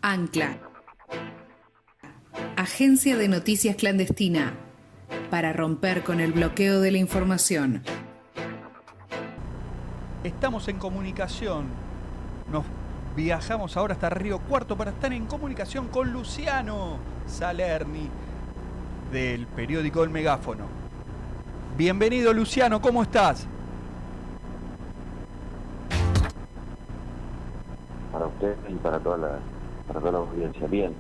Ancla, agencia de noticias clandestina, para romper con el bloqueo de la información. Estamos en comunicación. Nos viajamos ahora hasta Río Cuarto para estar en comunicación con Luciano Salerni del periódico El Megáfono. Bienvenido, Luciano, ¿cómo estás? Para usted y para toda la audiencia. Bien,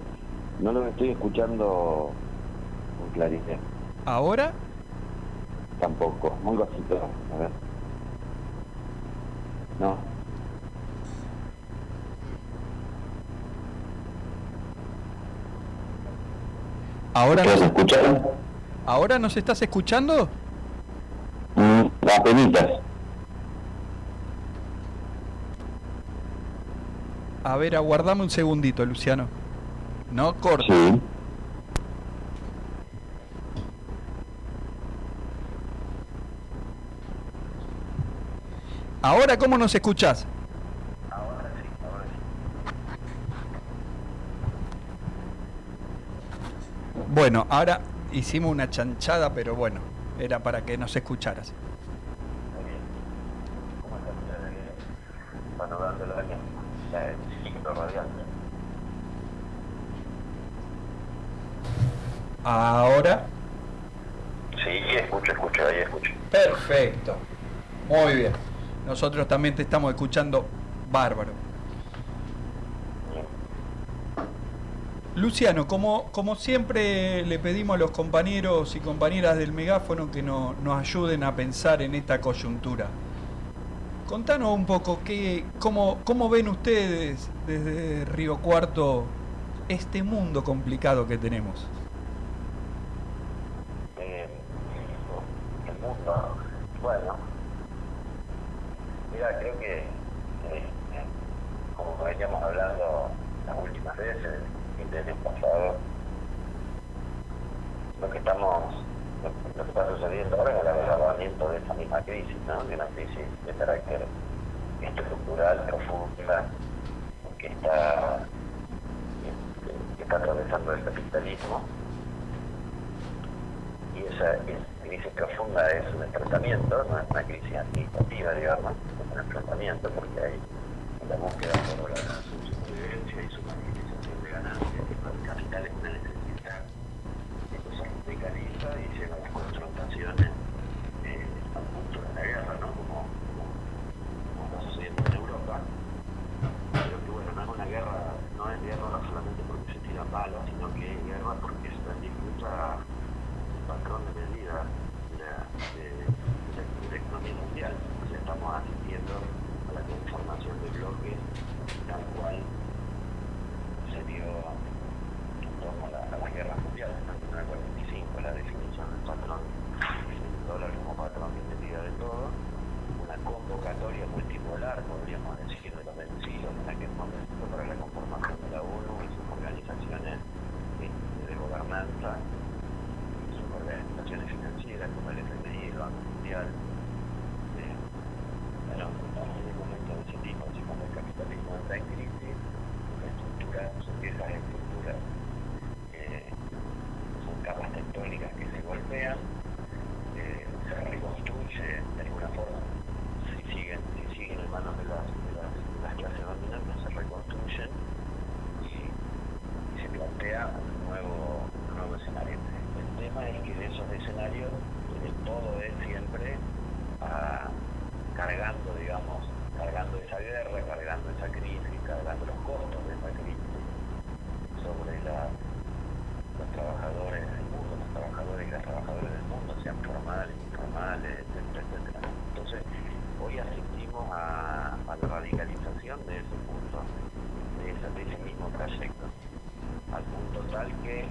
no los estoy escuchando con claridad. ¿Ahora? Tampoco, muy bajito, a ver. No. ¿Ahora ¿Ustedes escucharon? ¿Ahora nos estás escuchando? Apenitas. A ver, aguardame un segundito, Luciano. No corta. Sí. ¿Ahora cómo nos escuchás? Ahora sí. Bueno, ahora hicimos una chanchada, pero bueno, era para que nos escucharas. Muy bien. ¿Cómo está usted? Panorando la año. Ciclo radial. Ahora. Sí, escucho, ahí escucho. Perfecto. Muy bien. Nosotros también te estamos escuchando bárbaro. Luciano, como siempre le pedimos a los compañeros y compañeras del Megáfono que nos ayuden a pensar en esta coyuntura. Contanos un poco cómo ven ustedes desde Río Cuarto este mundo complicado que tenemos. El mundo, bueno, mira, creo que como veníamos hablando las últimas veces, el año pasado, lo que está sucediendo ahora es el agravamiento de esa misma crisis, ¿no? De una crisis de carácter estructural, profunda, que está atravesando el capitalismo. Y esa crisis profunda es un enfrentamiento, no es una crisis administrativa, digamos, es un enfrentamiento porque hay la búsqueda por la supervivencia y su maximización de ganancias, el capital es una necesidad, esto se radicaliza y llega a las confrontaciones al punto de la guerra, ¿no? Como está sucediendo en Europa. Pero que bueno, no es una guerra, no es guerra solamente porque se tira palos, sino que es guerra porque se disputa patrón de medida de la economía mundial. O sea, estamos asistiendo a la conformación de bloques tal cual se dio en torno a las guerras mundiales, en 1945, la definición del patrón del dólar como patrón de medida de todo, una convocatoria multipolar, podríamos decir, de los vencidos en aquel momento para la conformación de la ONU y sus organizaciones de gobernanza, organizaciones financieras como el FMI, el Banco Mundial. Bueno, estamos en un momento de ese tipo, así como el capitalismo está en crisis, esas estructuras son capas tectónicas que se golpean, se reconstruye de alguna forma, si siguen en manos de las clases dominantes, se reconstruyen y se plantea un nuevo escenario. El tema es que de esos escenarios todo es siempre cargando esa guerra, cargando esa crisis, cargando los costos de esa crisis sobre los trabajadores del mundo, los trabajadores y las trabajadoras del mundo, sean formales, informales, etcétera. Entonces, hoy asistimos a la radicalización de ese punto, de ese mismo trayecto, al punto tal que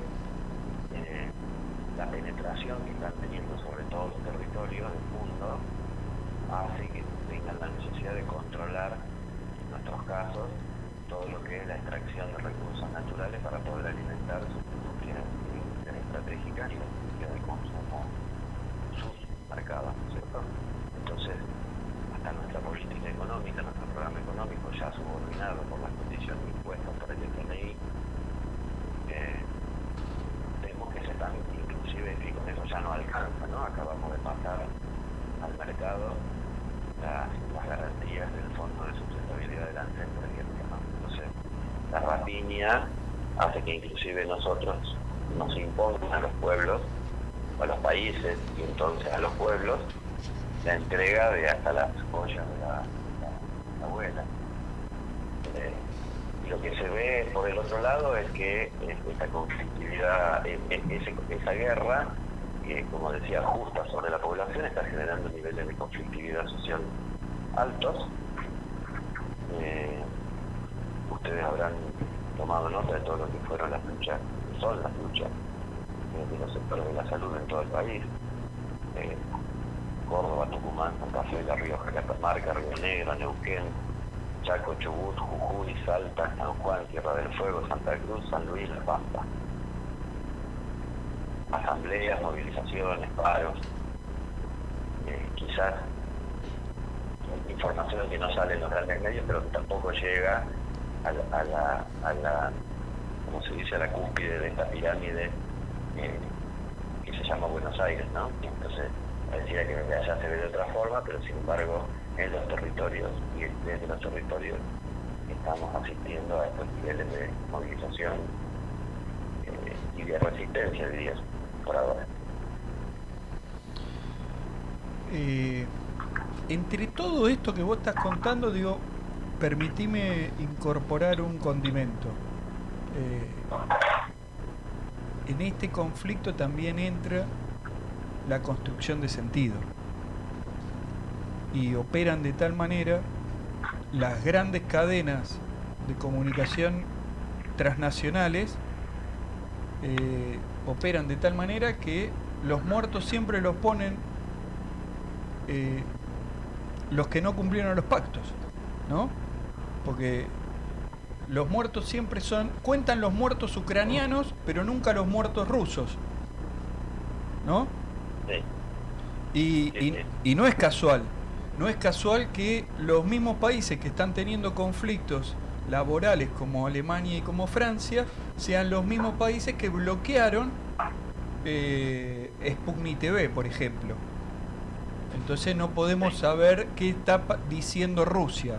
la penetración que están teniendo sobre todos los territorios del mundo hace que tengan la necesidad de controlar, en nuestros casos, todo lo que es la extracción de recursos naturales para poder alimentar sus industrias estratégicas y la industria de consumo, sus mercados, ¿no es cierto? Entonces, hasta nuestra política económica, nuestro programa económico ya subordinado por las condiciones impuestas por el FMI, línea hace que inclusive nosotros nos impongan a los pueblos, a los países y entonces a los pueblos, la entrega de hasta las joyas de la abuela. Y lo que se ve por el otro lado es que esta conflictividad, esa guerra, como decía, justa sobre la población, está generando niveles de conflictividad social altos. Ustedes habrán tomado nota de todo lo que fueron las luchas, son las luchas de los sectores de la salud en todo el país. Córdoba, Tucumán, Santa Fe, La Rioja, Catamarca, Río Negro, Neuquén, Chaco, Chubut, Jujuy, Salta, San Juan, Tierra del Fuego, Santa Cruz, San Luis, La Pampa. Asambleas, movilizaciones, paros, quizás información que no sale en los grandes medios, pero que tampoco llega a la como se dice, a la cúspide de esta pirámide que se llama Buenos Aires, ¿no? Entonces, pareciera que desde allá se ve de otra forma, pero sin embargo, en los territorios y desde los territorios estamos asistiendo a estos niveles de movilización y de resistencia, diría, por ahora. Entre todo esto que vos estás contando, digo, permitime incorporar un condimento. En este conflicto también entra la construcción de sentido. Y operan de tal manera las grandes cadenas de comunicación transnacionales, operan de tal manera que los muertos siempre los ponen los que no cumplieron los pactos, ¿no? Porque los muertos siempre cuentan los muertos ucranianos, pero nunca los muertos rusos, ¿no? Sí. Y no es casual. No es casual que los mismos países que están teniendo conflictos laborales como Alemania y como Francia sean los mismos países que bloquearon Sputnik TV, por ejemplo. Entonces no podemos saber qué está diciendo Rusia.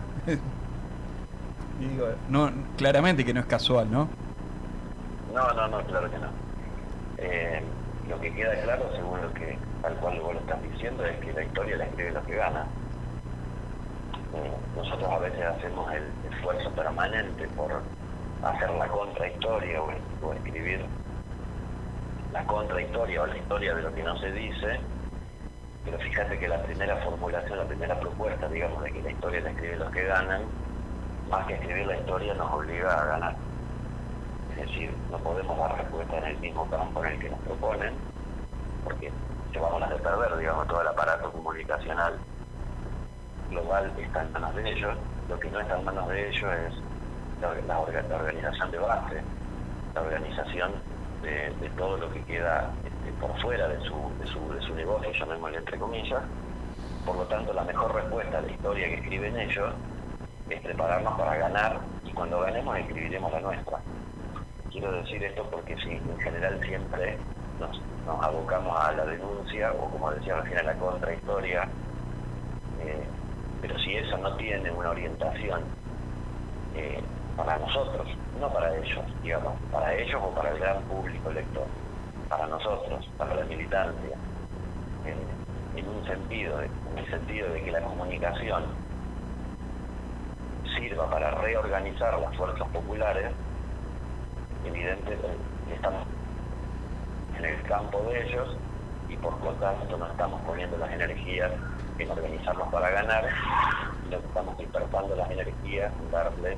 Y digo, no, claramente que no es casual, ¿no? No, claro que no. Lo que queda claro, según lo que tal cual vos lo estás diciendo, es que la historia la escribe los que ganan. Nosotros a veces hacemos el esfuerzo permanente por hacer la contrahistoria o escribir la contrahistoria o la historia de lo que no se dice, pero fíjate que la primera formulación, la primera propuesta, digamos, de que la historia la escriben los que ganan, más que escribir la historia nos obliga a ganar. Es decir, no podemos dar respuesta en el mismo campo en el que nos proponen, porque se vamos a hacer perder, digamos, todo el aparato comunicacional global está en manos de ellos. Lo que no está en manos de ellos es la organización de base, la organización de todo lo que queda por fuera de su negocio, llamémosle entre comillas. Por lo tanto, la mejor respuesta a la historia que escriben ellos es prepararnos para ganar, y cuando ganemos escribiremos la nuestra. Quiero decir esto porque si en general siempre nos abocamos a la denuncia, o como decía recién, a la contrahistoria, pero si eso no tiene una orientación para nosotros, no para ellos, digamos, para ellos o para el gran público lector, para nosotros, para la militancia, en el sentido de que la comunicación sirva para reorganizar las fuerzas populares, evidentemente estamos en el campo de ellos y por lo tanto no estamos poniendo las energías en organizarnos para ganar, sino que estamos dispersando las energías en darle,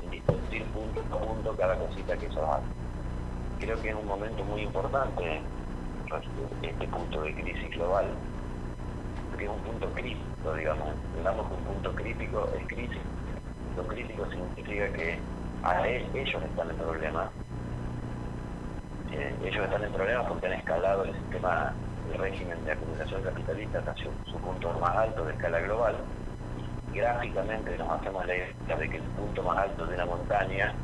en discutir punto a punto cada cosita que eso hace. Creo que es un momento muy importante este punto de crisis global, porque es un punto crítico, digamos. Entendamos que un punto crítico es crisis. Lo crítico significa que ellos están en problemas. Ellos están en problemas porque han escalado el sistema, el régimen de acumulación capitalista hasta su punto más alto de escala global. Y gráficamente nos hacemos la idea de que el punto más alto de una montaña,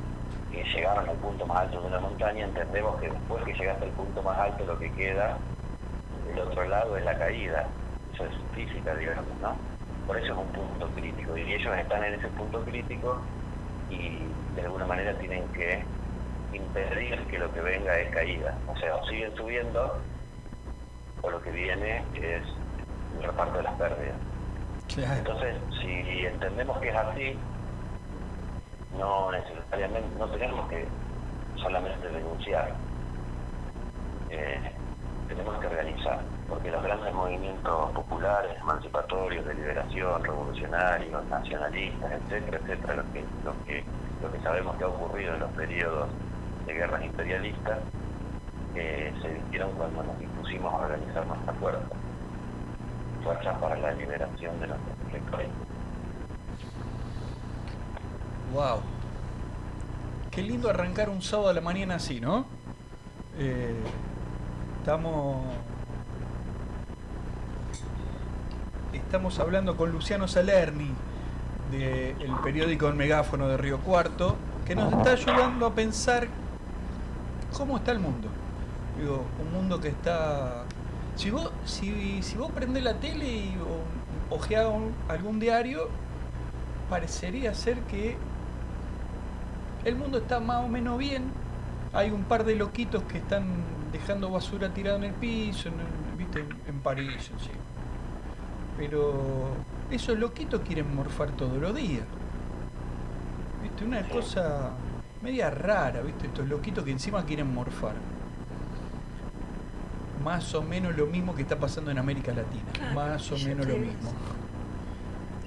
que llegaron al punto más alto de una montaña, entendemos que después que llegaste al punto más alto, lo que queda del otro lado es la caída. Eso es física, digamos, ¿no? Por eso es un punto crítico. Y ellos están en ese punto crítico y de alguna alguna manera tienen que impedir que lo que venga es caída. O sea, o siguen subiendo, o lo que viene es el reparto de las pérdidas. Claro. Entonces, si entendemos que es así, no necesariamente, no tenemos que solamente denunciar, tenemos que organizar, porque los grandes movimientos populares, emancipatorios, de liberación, revolucionarios, nacionalistas, etcétera, etcétera, lo que sabemos que ha ocurrido en los periodos de guerras imperialistas, se vistieron cuando nos dispusimos a organizar nuestra fuerza para la liberación de nuestros territorios. Wow. Qué lindo arrancar un sábado a la mañana así, ¿no? Estamos hablando con Luciano Salerni del periódico El Megáfono de Río Cuarto, que nos está ayudando a pensar cómo está el mundo. Digo, un mundo que está... Si vos prendés la tele y ojeás algún diario, parecería ser que el mundo está más o menos bien. Hay un par de loquitos que están dejando basura tirada en el piso, ¿viste? En París, sí. Pero esos loquitos quieren morfar todos los días. ¿Viste? Una cosa media rara, ¿viste? Estos loquitos que encima quieren morfar. Más o menos lo mismo que está pasando en América Latina. Claro, Más o menos lo mismo.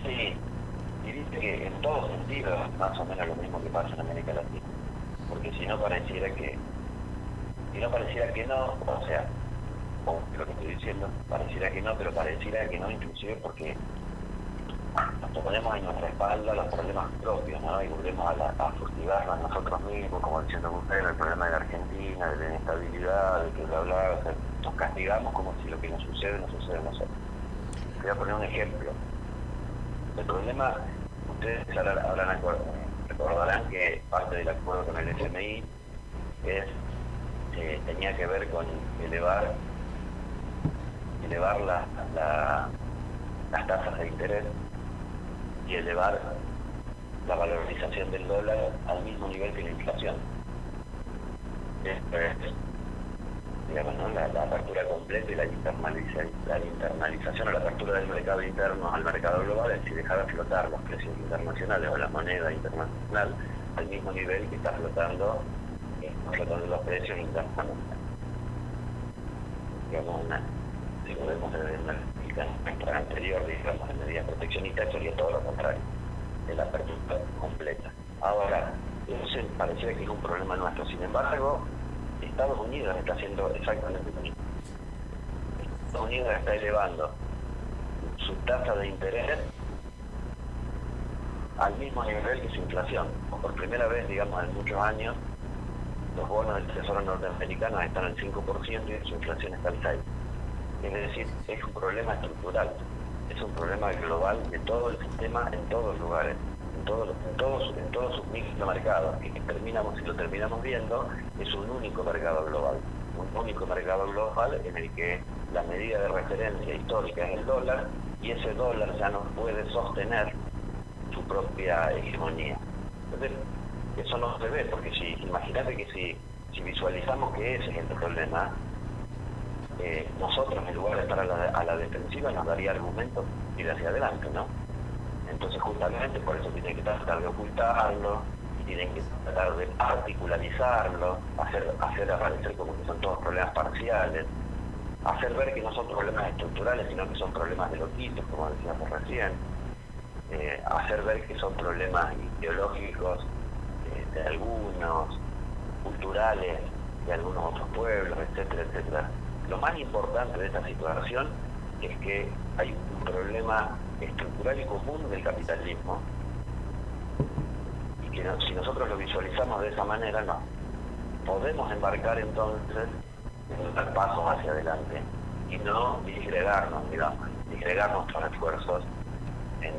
Sí, y viste que en todo sentido es más o menos lo mismo que pasa en América Latina. Porque si no pareciera que no, o sea, lo que estoy diciendo, pareciera que no, pero pareciera que no, inclusive porque nos ponemos en nuestra espalda los problemas propios, ¿no? Y volvemos a furtivarnos a nosotros mismos, como diciendo usted, el problema de la Argentina, de la inestabilidad, de que bla bla, o sea, nos castigamos como si lo que nos sucede a nosotros. Voy a poner un ejemplo. El problema, ustedes recordarán que parte del acuerdo con el FMI tenía que ver con elevar las tasas de interés y elevar la valorización del dólar al mismo nivel que la inflación. Esto es, digamos, ¿no? la apertura completa y la internalización o la apertura del mercado interno al mercado global, es decir, dejar flotar los precios internacionales o la moneda internacional al mismo nivel que están flotando los precios internacionales. Digamos, si podemos ver en la anterior, digamos, en medidas proteccionistas, sería todo lo contrario, de la apertura completa. Ahora, eso pareciera que es un problema nuestro. Sin embargo, Estados Unidos está haciendo exactamente lo mismo. Estados Unidos está elevando su tasa de interés al mismo nivel que su inflación. Por primera vez, digamos, en muchos años, los bonos del Tesoro norteamericano están al 5% y su inflación está al 6%. Es decir, es un problema estructural, es un problema global de todo el sistema en todos los lugares, en todos sus micromercados, que si lo terminamos viendo, es un único mercado global en el que la medida de referencia histórica es el dólar, y ese dólar ya no puede sostener su propia hegemonía. Entonces, eso no se ve, porque imagínate que si visualizamos que ese es el problema, nosotros, en lugar de estar a la defensiva, nos daría argumentos ir hacia adelante, ¿no? Entonces, justamente por eso tienen que tratar de ocultarlo, tienen que tratar de particularizarlo, hacer aparecer como que son todos problemas parciales, hacer ver que no son problemas estructurales, sino que son problemas de loquitos, como decíamos recién, hacer ver que son problemas ideológicos de algunos, culturales de algunos otros pueblos, etcétera, etcétera. Lo más importante de esta situación es que hay un problema estructural y común del capitalismo, y que si nosotros lo visualizamos de esa manera, no podemos embarcar entonces en dar pasos hacia adelante y no disgregar nuestros esfuerzos en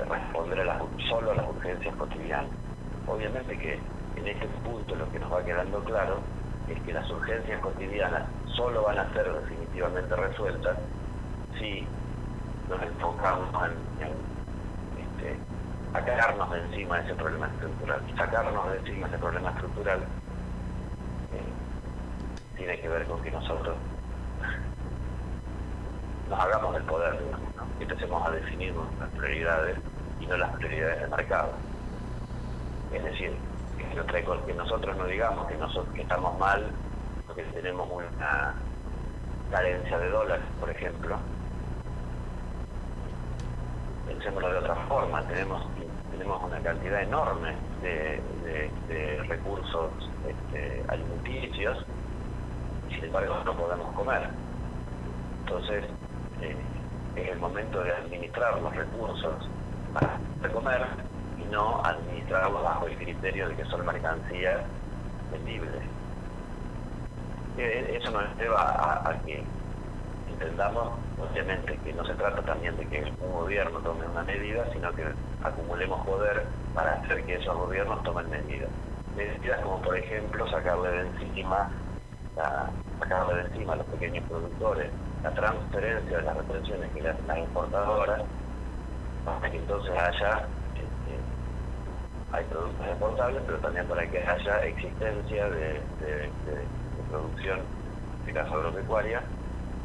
responder solo a las urgencias cotidianas. Obviamente que en este punto lo que nos va quedando claro es que las urgencias cotidianas solo van a ser definitivamente resueltas si nos enfocamos en sacarnos de encima ese problema estructural. Sacarnos de encima ese problema estructural tiene que ver con que nosotros nos hagamos del poder, digamos, ¿no? Y empecemos a definir nuestras prioridades y no las prioridades del mercado. Es decir, que nosotros no digamos que estamos mal porque tenemos una carencia de dólares, por ejemplo. Pensémoslo de otra forma, tenemos una cantidad enorme de recursos alimenticios y sin embargo no podemos comer. Entonces es el momento de administrar los recursos para comer y no administrarlos bajo el criterio de que son mercancías vendibles. Eso nos lleva a que entendamos, obviamente, que no se trata también de que un gobierno tome una medida, sino que acumulemos poder para hacer que esos gobiernos tomen medidas. Medidas como, por ejemplo, sacarle de encima a los pequeños productores la transferencia de las retenciones que las importadoras, para que entonces hay productos exportables, pero también para que haya existencia de producción, en este caso agropecuaria,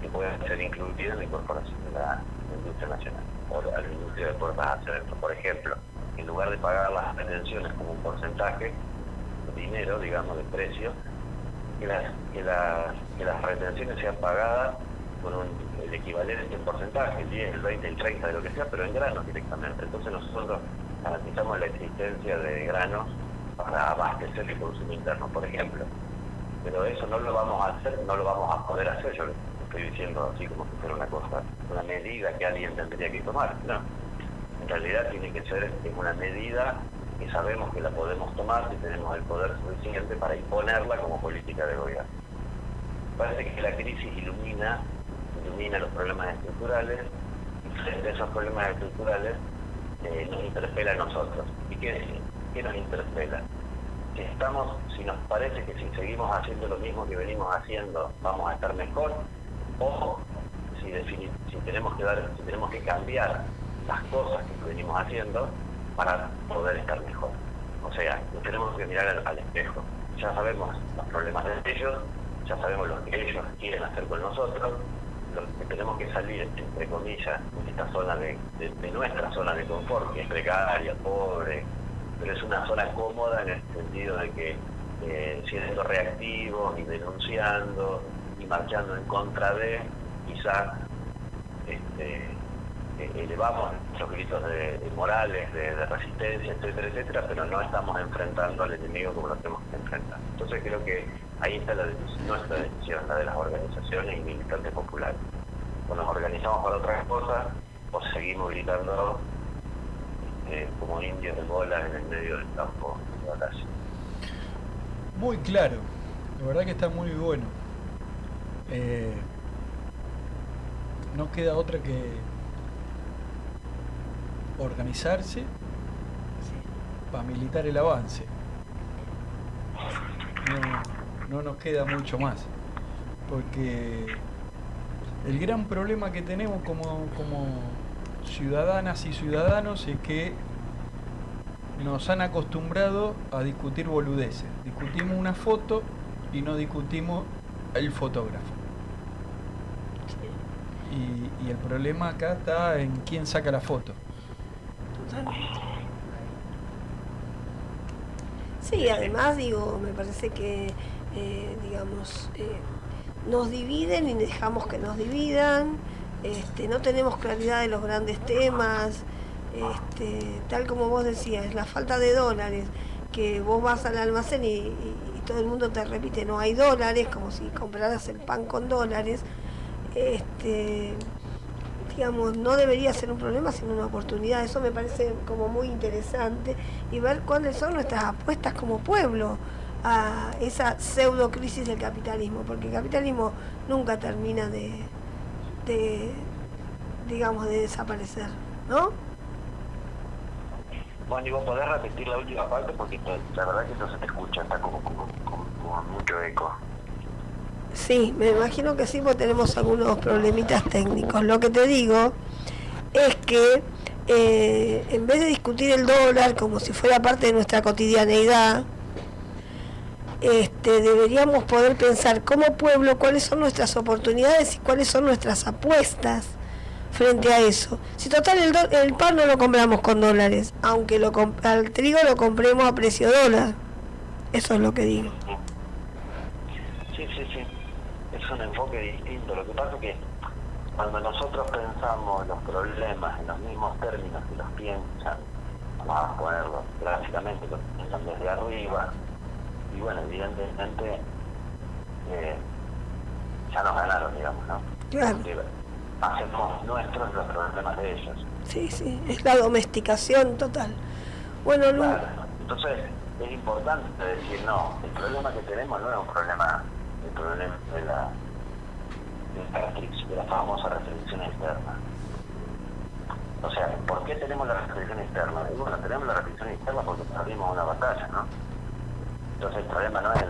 que pueda ser incluida en la incorporación de la industria nacional o a la industria de puertas hacia adentro. Por ejemplo, en lugar de pagar las retenciones como un porcentaje de dinero, digamos, de precio, que las retenciones sean pagadas con el equivalente en porcentaje, el 10, el 20, el 30, de lo que sea, pero en granos directamente. Entonces nosotros garantizamos la existencia de granos para abastecer el consumo interno, por ejemplo. Pero eso no lo vamos a hacer, no lo vamos a poder hacer, yo lo estoy diciendo así como si fuera una medida que alguien tendría que tomar. No, en realidad tiene que ser una medida que sabemos que la podemos tomar si tenemos el poder suficiente para imponerla como política de gobierno. Parece que la crisis ilumina los problemas estructurales, y frente a esos problemas estructurales nos interpela a nosotros. ¿Y qué nos interpela? Si nos parece que si seguimos haciendo lo mismo que venimos haciendo vamos a estar mejor, o si tenemos que cambiar las cosas que venimos haciendo para poder estar mejor. O sea, nos tenemos que mirar al espejo. Ya sabemos los problemas de ellos, ya sabemos lo que ellos quieren hacer con nosotros, lo que tenemos que salir, entre comillas, de esta zona de nuestra zona de confort, que es precaria, pobre, pero es una zona cómoda en el sentido de que siendo reactivos y denunciando y marchando en contra de, quizás elevamos nuestros gritos de morales, de resistencia, etcétera, etcétera, pero no estamos enfrentando al enemigo como lo tenemos que enfrentar. Entonces creo que ahí está nuestra decisión, la de las organizaciones y militantes populares. O nos organizamos para otras cosas o seguimos gritando como indios de bolas en el medio del campo de batalla. Muy claro, la verdad que está muy bueno. No queda otra que organizarse para militar el avance. No nos queda mucho más, porque el gran problema que tenemos como ciudadanas y ciudadanos es que nos han acostumbrado a discutir boludeces. Discutimos una foto y no discutimos el fotógrafo. Y el problema acá está en quién saca la foto. Totalmente. Sí, además me parece que nos dividen y dejamos que nos dividan. No tenemos claridad de los grandes temas, tal como vos decías, la falta de dólares, que vos vas al almacén y todo el mundo te repite, no hay dólares, como si compraras el pan con dólares. No debería ser un problema, sino una oportunidad. Eso me parece como muy interesante, y ver cuáles son nuestras apuestas como pueblo a esa pseudo crisis del capitalismo, porque el capitalismo nunca termina de desaparecer, ¿no? Bueno, y vos podés repetir la última parte porque la verdad que no se te escucha, está como mucho eco. Sí, me imagino que sí, porque tenemos algunos problemitas técnicos. Lo que te digo es que en vez de discutir el dólar como si fuera parte de nuestra cotidianeidad, deberíamos poder pensar como pueblo cuáles son nuestras oportunidades y cuáles son nuestras apuestas frente a eso. Si total el pan no lo compramos con dólares, aunque al trigo lo compremos a precio dólar. Eso es lo que digo. Sí. Es un enfoque distinto. Lo que pasa es que cuando nosotros pensamos los problemas en los mismos términos que los piensan, vamos a ponerlo gráficamente, los piensan desde arriba, y bueno, evidentemente ya nos ganaron, digamos, ¿no? Claro. Porque hacemos nuestros los problemas de ellos. Sí, es la domesticación total. Bueno, Lu, Claro. Entonces es importante decir, no, el problema que tenemos no es un problema, el problema de la famosa restricción externa. O sea, ¿por qué tenemos la restricción externa? Y bueno, tenemos la restricción externa porque perdimos una batalla, ¿no? Entonces el problema no es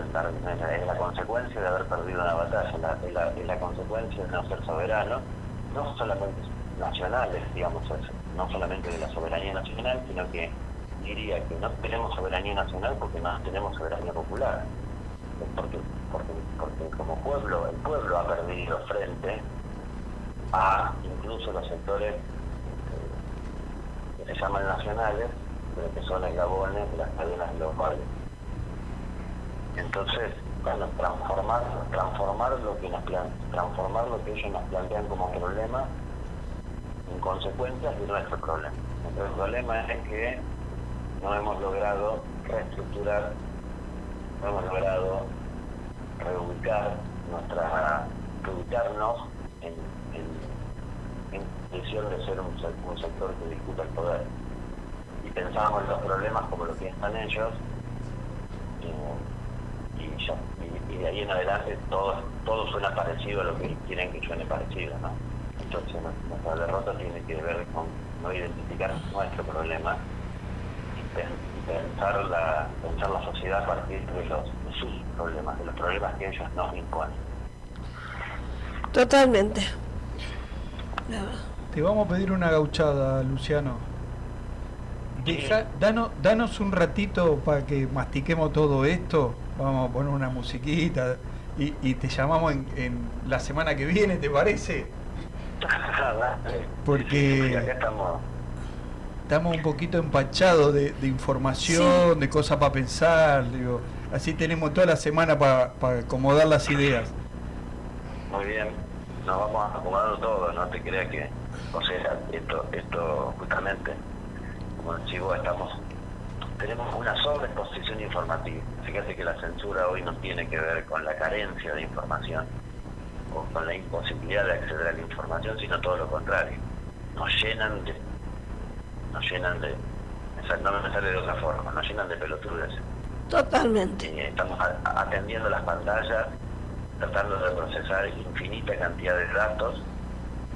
la consecuencia de haber perdido una batalla, es la consecuencia de no ser soberano, no solamente nacionales, digamos eso, no solamente de la soberanía nacional, sino que diría que no tenemos soberanía nacional porque no tenemos soberanía popular. Porque como pueblo, el pueblo ha perdido frente a incluso los sectores que se llaman nacionales, pero que son eslabones de las cadenas globales. Entonces, bueno, transformar lo que ellos nos plantean como problema en consecuencias de nuestro problema. Nuestro problema es que no hemos logrado reestructurar, no hemos logrado reubicarnos en posición de ser un sector que disputa el poder. Y pensamos en los problemas como lo que están ellos, y de ahí en adelante todo suena parecido a lo que quieren que suene parecido, ¿no? Entonces nuestra derrota tiene que ver con no identificar nuestro problema y pensar la sociedad a partir de sus problemas, de los problemas que ellos nos imponen. totalmente. Te vamos a pedir una gauchada, Luciano. Danos un ratito para que mastiquemos todo esto. Vamos a poner una musiquita y te llamamos en la semana que viene, ¿te parece? Porque Sí, acá estamos un poquito empachados de información, de cosas para pensar, digo, así tenemos toda la semana para acomodar las ideas. Muy bien, nos vamos acomodando todo, no te creas que, o sea, esto justamente, como decís vos, tenemos una sobreexposición informativa. Fíjate que la censura hoy no tiene que ver con la carencia de información o con la imposibilidad de acceder a la información, sino todo lo contrario. Nos llenan de, no me sale de otra forma, nos llenan de pelotudes. Totalmente. Estamos atendiendo las pantallas, tratando de procesar infinita cantidad de datos,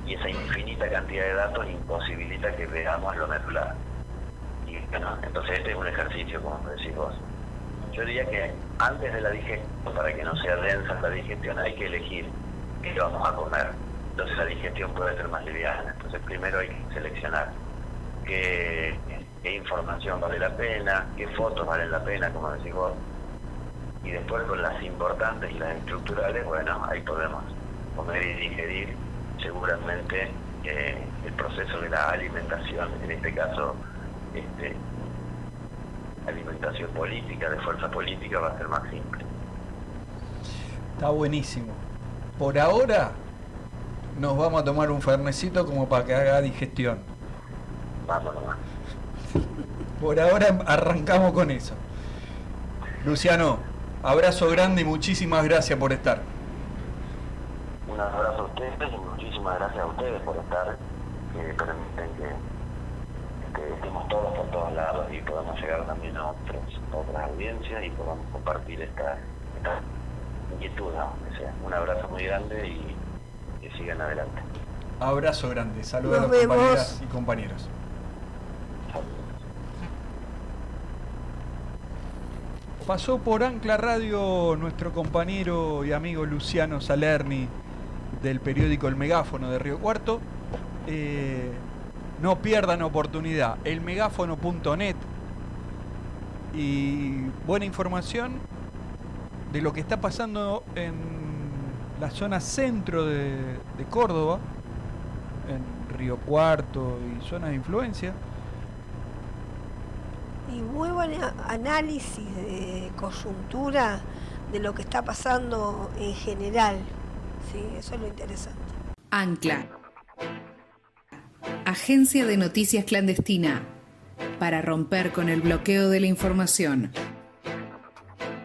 y esa infinita cantidad de datos imposibilita que veamos lo medular. Y bueno, entonces este es un ejercicio, como decís vos. Yo diría que antes de la digestión, para que no sea densa la digestión, hay que elegir qué vamos a comer. Entonces la digestión puede ser más liviana. Entonces primero hay que seleccionar qué información vale la pena, qué fotos valen la pena, como decís vos, y después con las importantes y las estructurales, bueno, ahí podemos comer y digerir seguramente el proceso de la alimentación, en este caso alimentación política, de fuerza política, va a ser más simple. Está buenísimo. Por ahora nos vamos a tomar un fernecito como para que haga digestión. Vamos nomás. Por ahora arrancamos con eso. Luciano, abrazo grande y muchísimas gracias por estar. Un abrazo a ustedes y muchísimas gracias a ustedes por estar, que permiten que estemos todos por todos lados y podamos llegar también a otras audiencias y podamos compartir esta inquietud, ¿no? O sea, un abrazo muy grande y que sigan adelante. Abrazo grande, saludos a Nos los vemos. compañeras y compañeros. Pasó por Ancla Radio nuestro compañero y amigo Luciano Salerni del periódico El Megáfono de Río Cuarto. No pierdan oportunidad. Elmegáfono.net. Y buena información de lo que está pasando en la zona centro de Córdoba, en Río Cuarto y zonas de influencia. Y muy buen análisis de coyuntura de lo que está pasando en general. Sí, eso es lo interesante. Ancla. Agencia de noticias clandestina. Para romper con el bloqueo de la información.